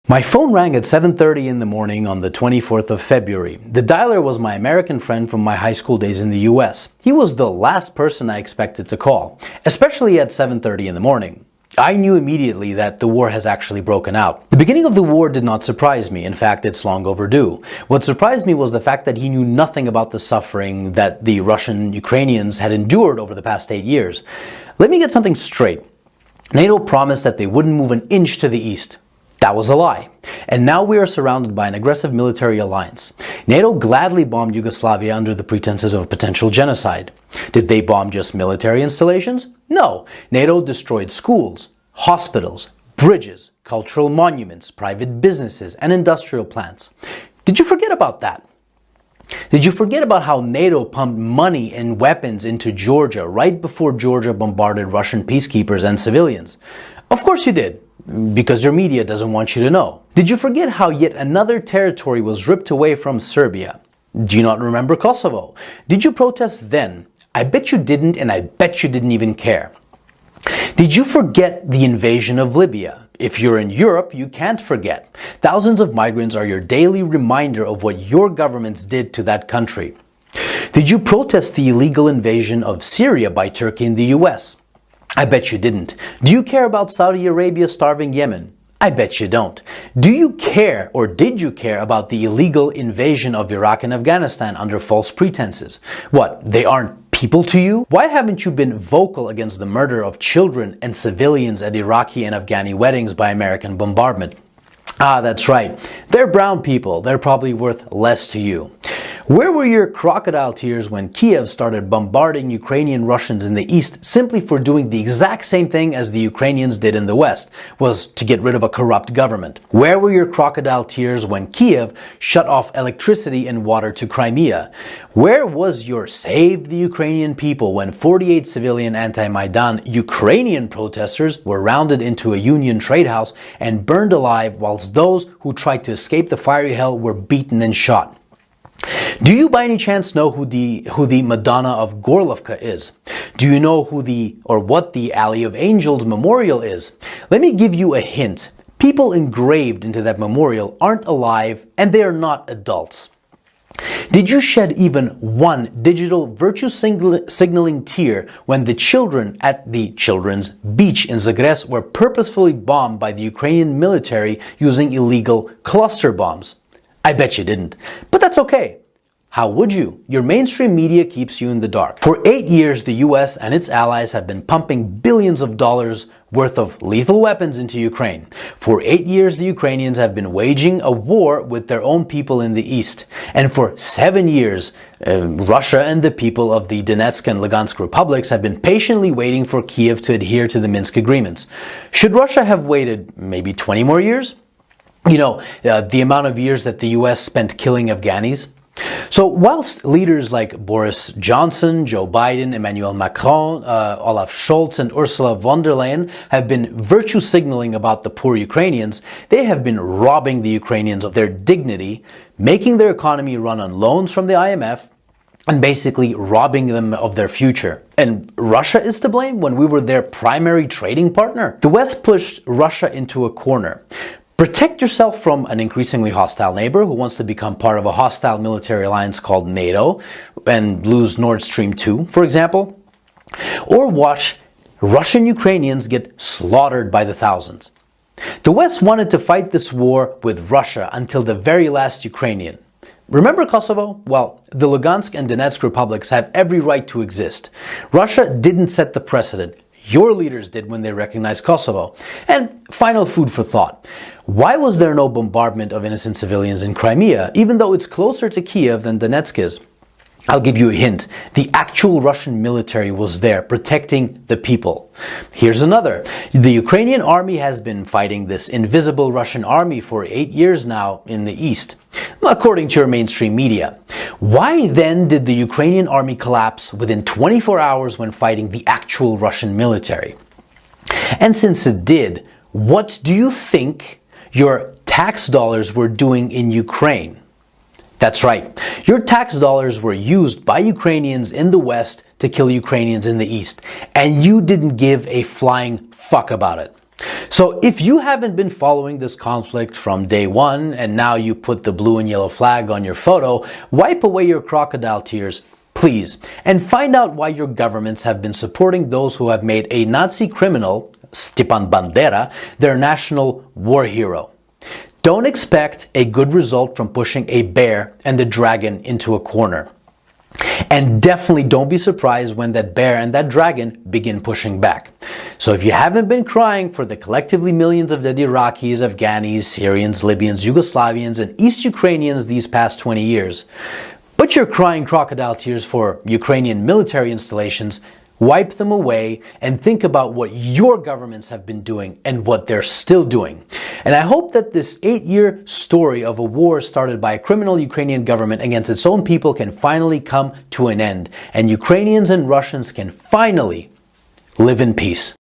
My phone rang at 7:30 in the morning on the 24th of February. The dialer was my American friend from my high school days in the US. He was the last person I expected to call, especially at 7:30 in the morning. I knew immediately that the war has actually broken out. The beginning of the war did not surprise me. In fact, it's long overdue. What surprised me was the fact that he knew nothing about the suffering that the Russian Ukrainians had endured over the past 8 years. Let me get something straight. NATO promised that they wouldn't move an inch to the east. That was a lie. And now we are surrounded by an aggressive military alliance. NATO gladly bombed Yugoslavia under the pretenses of potential genocide. Did they bomb just military installations? No. NATO destroyed schools, hospitals, bridges, cultural monuments, private businesses, and industrial plants. Did you forget about that? Did you forget about how NATO pumped money and weapons into Georgia right before Georgia bombarded Russian peacekeepers and civilians? Of course you did. Because your media doesn't want you to know. Did you forget how yet another territory was ripped away from Serbia? Do you not remember Kosovo? Did you protest then? I bet you didn't, and I bet you didn't even care. Did you forget the invasion of Libya? If you're in Europe, you can't forget. Thousands of migrants are your daily reminder of what your governments did to that country. Did you protest the illegal invasion of Syria by Turkey and the US? I bet you didn't. Do you care about Saudi Arabia starving Yemen? I bet you don't. Do you care, or did you care, about the illegal invasion of Iraq and Afghanistan under false pretenses? What, they aren't people to you? Why haven't you been vocal against the murder of children and civilians at Iraqi and Afghani weddings by American bombardment? Ah, that's right. They're brown people. They're probably worth less to you. Where were your crocodile tears when Kiev started bombarding Ukrainian Russians in the east simply for doing the exact same thing as the Ukrainians did in the west, was to get rid of a corrupt government? Where were your crocodile tears when Kiev shut off electricity and water to Crimea? Where was your save the Ukrainian people when 48 civilian anti-Maidan Ukrainian protesters were rounded into a union trade house and burned alive whilst those who tried to escape the fiery hell were beaten and shot? Do you by any chance know who the Madonna of Gorlovka is? Do you know what the Alley of Angels memorial is? Let me give you a hint. People engraved into that memorial aren't alive and they are not adults. Did you shed even one digital virtue signaling tear when the children at the children's beach in Zagreb were purposefully bombed by the Ukrainian military using illegal cluster bombs? I bet you didn't. But that's okay. How would you? Your mainstream media keeps you in the dark. For 8 years, the US and its allies have been pumping billions of dollars worth of lethal weapons into Ukraine. For 8 years, the Ukrainians have been waging a war with their own people in the east. And for 7 years, Russia and the people of the Donetsk and Lugansk republics have been patiently waiting for Kiev to adhere to the Minsk agreements. Should Russia have waited maybe 20 more years? The amount of years that the US spent killing Afghanis. So whilst leaders like Boris Johnson, Joe Biden, Emmanuel Macron, Olaf Scholz and Ursula von der Leyen have been virtue signaling about the poor Ukrainians, they have been robbing the Ukrainians of their dignity, making their economy run on loans from the IMF, and basically robbing them of their future. And Russia is to blame when we were their primary trading partner? The West pushed Russia into a corner. Protect yourself from an increasingly hostile neighbor who wants to become part of a hostile military alliance called NATO and lose Nord Stream 2, for example. Or watch Russian Ukrainians get slaughtered by the thousands. The West wanted to fight this war with Russia until the very last Ukrainian. Remember Kosovo? Well, the Lugansk and Donetsk republics have every right to exist. Russia didn't set the precedent. Your leaders did when they recognized Kosovo. And final food for thought. Why was there no bombardment of innocent civilians in Crimea, even though it's closer to Kiev than Donetsk is? I'll give you a hint. The actual Russian military was there protecting the people. Here's another. The Ukrainian army has been fighting this invisible Russian army for 8 years now in the east, according to your mainstream media. Why then did the Ukrainian army collapse within 24 hours when fighting the actual Russian military? And since it did, what do you think your tax dollars were doing in Ukraine? That's right. Your tax dollars were used by Ukrainians in the West to kill Ukrainians in the East, and you didn't give a flying fuck about it. So if you haven't been following this conflict from day one and now you put the blue and yellow flag on your photo, wipe away your crocodile tears, please, and find out why your governments have been supporting those who have made a Nazi criminal, Stepan Bandera, their national war hero. Don't expect a good result from pushing a bear and a dragon into a corner. And definitely don't be surprised when that bear and that dragon begin pushing back. So if you haven't been crying for the collectively millions of dead Iraqis, Afghanis, Syrians, Libyans, Yugoslavians, and East Ukrainians these past 20 years, but you're crying crocodile tears for Ukrainian military installations, wipe them away and think about what your governments have been doing and what they're still doing. And I hope that this 8-year story of a war started by a criminal Ukrainian government against its own people can finally come to an end, and Ukrainians and Russians can finally live in peace.